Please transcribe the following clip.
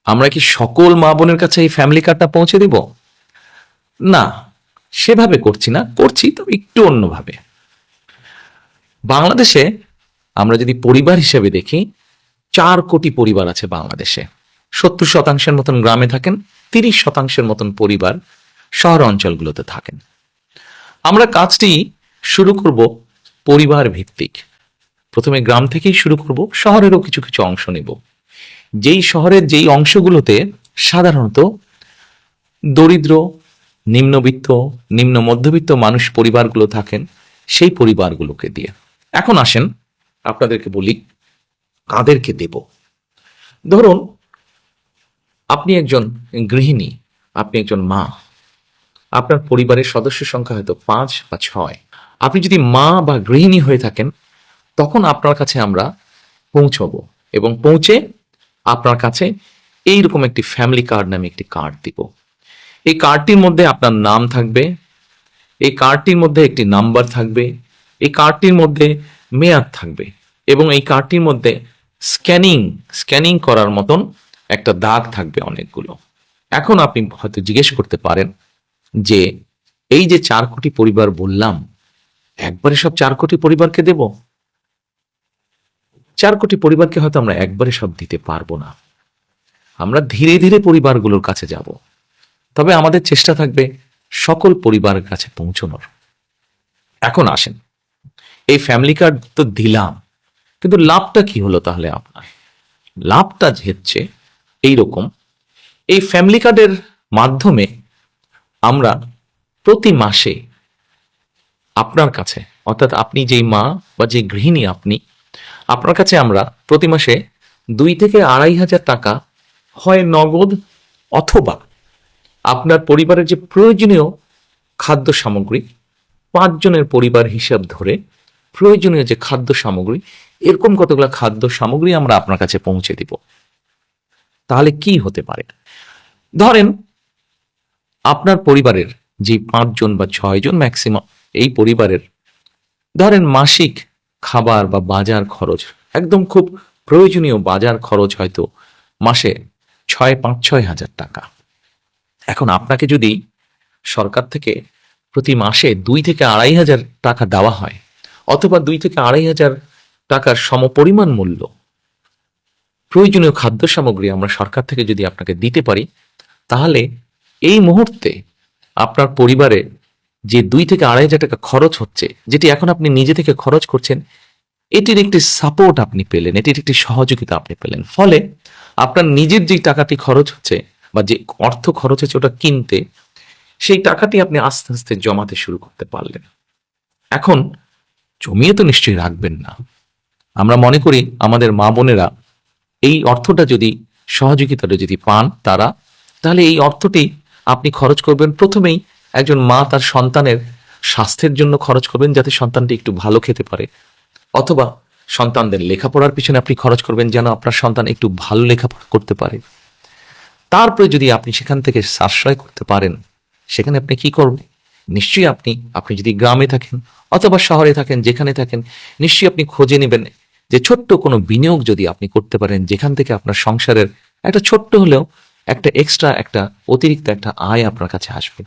আমরা কি সকল মা বোনের কাছে এই ফ্যামিলি কার্ডটা পৌঁছে দিব? না, সেভাবে করছি না, করছি তবে একটু অন্যভাবে। বাংলাদেশে আমরা যদি পরিবার হিসেবে দেখি, 4 কোটি পরিবার আছে বাংলাদেশে। 70% মতন গ্রামে থাকেন, 30% মতন পরিবার শহর অঞ্চলগুলোতে থাকেন। আমরা কাজটি শুরু করব পরিবার ভিত্তিক। প্রথমে গ্রাম থেকেই শুরু করব, শহরেরও কিছু কিছু অংশ নেব। যেই শহরের যেই অংশগুলোতে সাধারণত দরিদ্র, নিম্নবিত্ত, নিম্ন মধ্যবিত্ত মানুষ পরিবারগুলো থাকেন, সেই পরিবারগুলোকে দিয়ে। এখন আসেন আপনাদেরকে বলি কাদেরকে দেব। ধরুন আপনি একজন গৃহিণী, আপনি একজন মা, আপনার পরিবারের সদস্য সংখ্যা হয়তো 5 বা 6। আপনি যদি মা বা গৃহিণী হয়ে থাকেন, তখন আপনার কাছে আমরা পৌঁছবো এবং পৌঁছে আপনার কাছে এইরকম একটি ফ্যামিলি কার্ড নামে একটি কার্ড দিব। এই কার্ডটির মধ্যে আপনার নাম থাকবে, এই কার্ডটির মধ্যে একটি নাম্বার থাকবে, এই কার্ডটির মধ্যে মেয়াদ থাকবে এবং এই কার্ডটির মধ্যে স্ক্যানিং করার মতন একটা দাগ থাকবে অনেকগুলো। এখন আপনি হয়তো জিজ্ঞেস করতে পারেন যে এই যে 4 কোটি পরিবার বললাম, একবারে সব 4 কোটি পরিবারকে দেব? 4 কোটি পরিবারকে হয়তো আমরা একবারে সব দিতে পারবো না। আমরা ধীরে ধীরে পরিবারগুলোর কাছে যাব, তবে আমাদের চেষ্টা থাকবে সকল পরিবারের কাছে পৌঁছানোর। এখন আসেন, এই ফ্যামিলি কার্ড তো দিলাম, কিন্তু লাভটা কি হলো তাহলে আপনার? লাভটা হচ্ছে এইরকম, এই ফ্যামিলি কার্ডের মাধ্যমে আমরা প্রতি মাসে আপনার কাছে, অর্থাৎ আপনি যেই মা বা যে গৃহিণী আপনি, আপনার কাছে আমরা প্রতি মাসে 2 থেকে 2,500 টাকা হয় নগদ অথবা আপনার পরিবারের যে প্রয়োজনীয় খাদ্য সামগ্রী, 5 জনের পরিবার হিসাব ধরে প্রয়োজনীয় যে খাদ্য সামগ্রী, এরকম কতগুলো খাদ্য সামগ্রী আমরা আপনার কাছে পৌঁছে দিব। তাহলে কি হতে পারে? ধরেন আপনার পরিবারের যে 5 জন বা 6 জন ম্যাক্সিমাম, এই পরিবারের ধরেন মাসিক খাবার বা বাজার খরচ, একদম খুব প্রয়োজনীয় বাজার খরচ হয়তো মাসে 5-6 হাজার টাকা। এখন আপনাকে যদি সরকার থেকে প্রতি মাসে 2 থেকে 2,500 টাকা দেওয়া হয়, অথবা 2 থেকে 2,500 টাকার সমপরিমাণ মূল্য প্রয়োজনীয় খাদ্য সামগ্রী আমরা সরকার থেকে যদি আপনাকে দিতে পারি, তাহলে এই মুহূর্তে আপনার পরিবারে যে 2 থেকে 2,500 টাকা খরচ হচ্ছে, যেটি এখন আপনি নিজে থেকে খরচ করছেন, এটির একটি সাপোর্ট আপনি পেলেন, এটির একটি সহযোগিতা আপনি পেলেন। ফলে আপনার নিজের যে টাকাটি খরচ হচ্ছে বা যে অর্থ খরচ হচ্ছে ওটা কিনতে, সেই টাকাটি আপনি আস্তে আস্তে জমাতে শুরু করতে পারলেন। এখন জমিয়ে তো নিশ্চয়ই রাখবেন না। আমরা মনে করি আমাদের মা বোনেরা এই অর্থটা যদি, সহযোগিতাটা যদি পান তারা, তাহলে এই অর্থটি আপনি খরচ করবেন প্রথমেই একজন মা তার সন্তানের স্বাস্থ্যের জন্য খরচ করবেন, যাতে সন্তানটি একটু ভালো খেতে পারে, অথবা সন্তানদের লেখাপড়ার পিছনে আপনি খরচ করবেন যেন আপনার সন্তান একটু ভালো লেখাপড়া করতে পারে। তারপরে যদি আপনি সেখান থেকে সাশ্রয় করতে পারেন, সেখানে আপনি কি করবেন? নিশ্চয়ই আপনি যদি গ্রামে থাকেন অথবা শহরে থাকেন, যেখানে থাকেন, নিশ্চয়ই আপনি খোঁজে নেবেন যে ছোট্ট কোনো বিনিয়োগ যদি আপনি করতে পারেন, যেখান থেকে আপনার সংসারের একটা ছোট্ট হলেও একটা এক্সট্রা, একটা অতিরিক্ত একটা আয় আপনার কাছে আসবে।